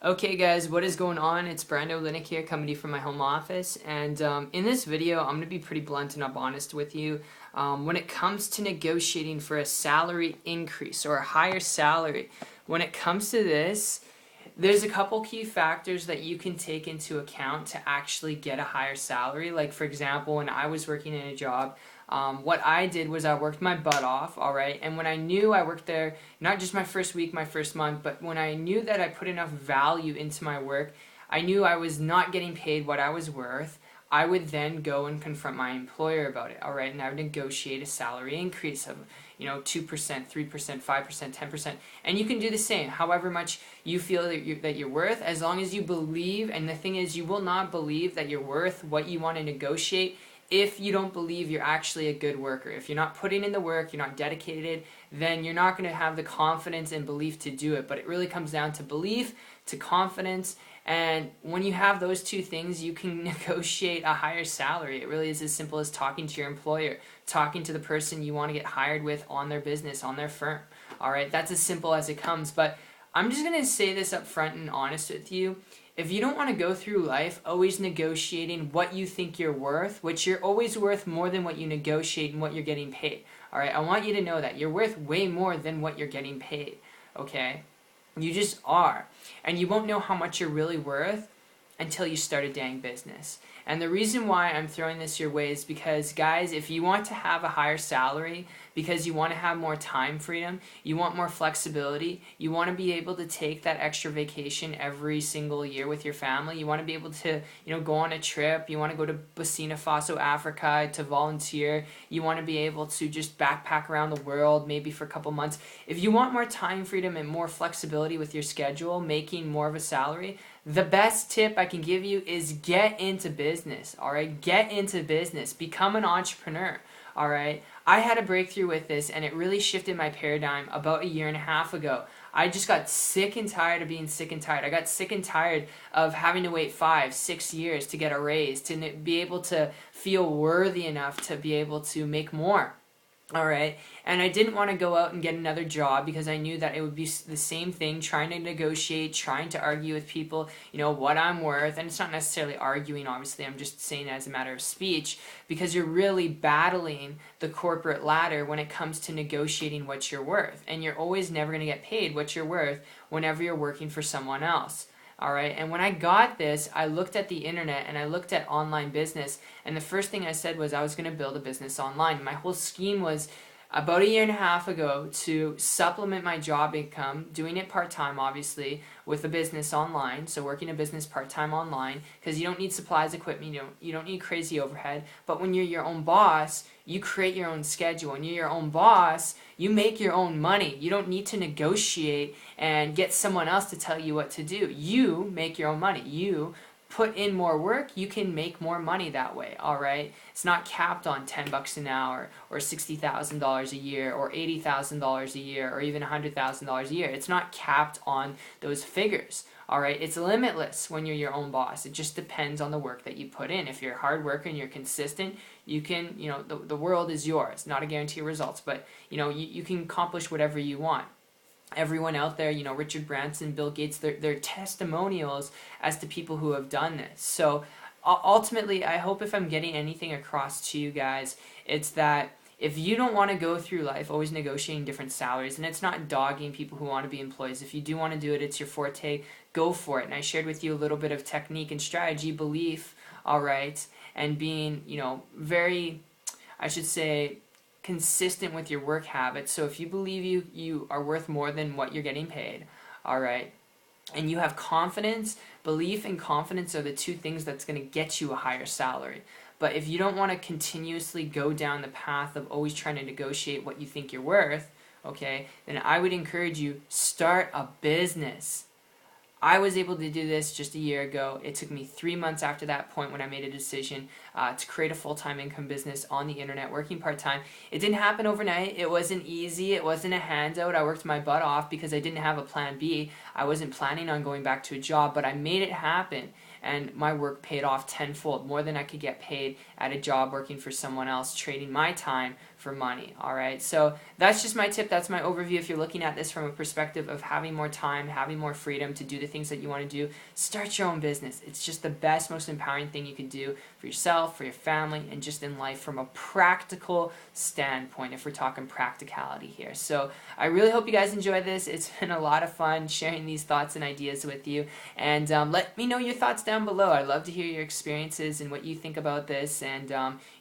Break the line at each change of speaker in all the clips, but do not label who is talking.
Okay guys, what is going on? It's Brando Linick here coming to you from my home office, and in this video I'm going to be pretty blunt and honest with you. When it comes to negotiating for a salary increase or a higher salary, when it comes to this, there's a couple key factors that you can take into account to actually get a higher salary. Like for example, when I was working in a job, what I did was I worked my butt off, alright, and when I knew I worked there, not just my first week, my first month, but when I knew that I put enough value into my work, I knew I was not getting paid what I was worth, I would then go and confront my employer about it, alright, and I would negotiate a salary increase of, 2%, 3%, 5%, 10%, and you can do the same, however much you feel that you're worth, as long as you believe, and the thing is, you will not believe that you're worth what you want to negotiate if you don't believe you're actually a good worker. If you're not putting in the work, you're not dedicated, then you're not going to have the confidence and belief to do it. But it really comes down to belief, to confidence, and when you have those two things, you can negotiate a higher salary. It really is as simple as talking to your employer, talking to the person you want to get hired with on their business, on their firm. Alright, that's as simple as it comes. But I'm just going to say this up front and honest with you. If you don't want to go through life always negotiating what you think you're worth, which you're always worth more than what you negotiate and what you're getting paid. Alright, I want you to know that. You're worth way more than what you're getting paid. Okay? You just are. And you won't know how much you're really worth until you start a dang business. And the reason why I'm throwing this your way is because, guys, if you want to have a higher salary, because you want to have more time freedom, you want more flexibility, you want to be able to take that extra vacation every single year with your family, you want to be able to, go on a trip, you want to go to Burkina Faso, Africa to volunteer, you want to be able to just backpack around the world maybe for a couple months. If you want more time freedom and more flexibility with your schedule, making more of a salary, the best tip I can give you is get into business, alright? Get into business. Become an entrepreneur, alright? I had a breakthrough with this, and it really shifted my paradigm about a year and a half ago. I just got sick and tired of being sick and tired. I got sick and tired of having to wait 5, 6 years to get a raise, to be able to feel worthy enough to be able to make more. Alright, and I didn't want to go out and get another job because I knew that it would be the same thing, trying to negotiate, trying to argue with people, what I'm worth, and it's not necessarily arguing, obviously, I'm just saying it as a matter of speech, because you're really battling the corporate ladder when it comes to negotiating what you're worth, and you're always never going to get paid what you're worth whenever you're working for someone else. Alright, and when I got this, I looked at the internet and I looked at online business, and the first thing I said was I was going to build a business online. My whole scheme was about a year and a half ago to supplement my job income, doing it part-time obviously, with a business online, so working a business part-time online, because you don't need supplies, equipment, you don't need crazy overhead, but when you're your own boss, you create your own schedule. When you're your own boss, you make your own money. You don't need to negotiate and get someone else to tell you what to do. You make your own money. You put in more work, you can make more money that way, alright? It's not capped on $10 an hour, or $60,000 a year, or $80,000 a year, or even $100,000 a year. It's not capped on those figures, alright? It's limitless when you're your own boss. It just depends on the work that you put in. If you're a hard worker and you're consistent, you can, the world is yours. Not a guarantee of results, but, you can accomplish whatever you want. Everyone out there, Richard Branson, Bill Gates, they're testimonials as to people who have done this. So ultimately, I hope if I'm getting anything across to you guys, it's that if you don't want to go through life always negotiating different salaries, and it's not dogging people who want to be employees. If you do want to do it, it's your forte, go for it. And I shared with you a little bit of technique and strategy, belief, alright, and being, very, I should say, consistent with your work habits. So if you believe you are worth more than what you're getting paid, alright, and you have confidence, belief and confidence are the two things that's going to get you a higher salary. But if you don't want to continuously go down the path of always trying to negotiate what you think you're worth, okay, then I would encourage you, start a business. I was able to do this just a year ago. It took me 3 months after that point when I made a decision to create a full-time income business on the internet, working part-time. It didn't happen overnight. It wasn't easy. It wasn't a handout. I worked my butt off because I didn't have a plan B. I wasn't planning on going back to a job, but I made it happen. And my work paid off tenfold, more than I could get paid at a job working for someone else, trading my time for money. All right, so that's just my tip. That's my overview. If you're looking at this from a perspective of having more time, having more freedom to do the things that you want to do, start your own business. It's just the best, most empowering thing you can do for yourself, for your family, and just in life from a practical standpoint, if we're talking practicality here. So I really hope you guys enjoy this. It's been a lot of fun sharing these thoughts and ideas with you. And let me know your thoughts down below. I'd love to hear your experiences and what you think about this. And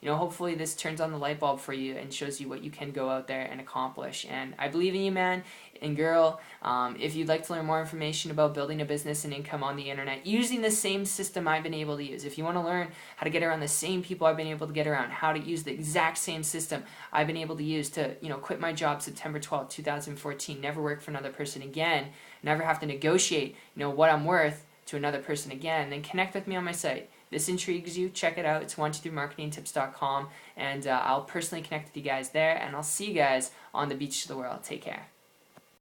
hopefully this turns on the light bulb for you and shows you what you can go out there and accomplish. And I believe in you, man and girl. If you'd like to learn more information about building a business and income on the internet using the same system I've been able to use, if you want to learn how to get around the same people I've been able to get around, how to use the exact same system I've been able to use to quit my job September 12th, 2014, never work for another person again, never have to negotiate what I'm worth to another person again, then connect with me on my site. This intrigues you, check it out. It's 123marketingtips.com, and I'll personally connect with you guys there, and I'll see you guys on the beach of the world. Take care.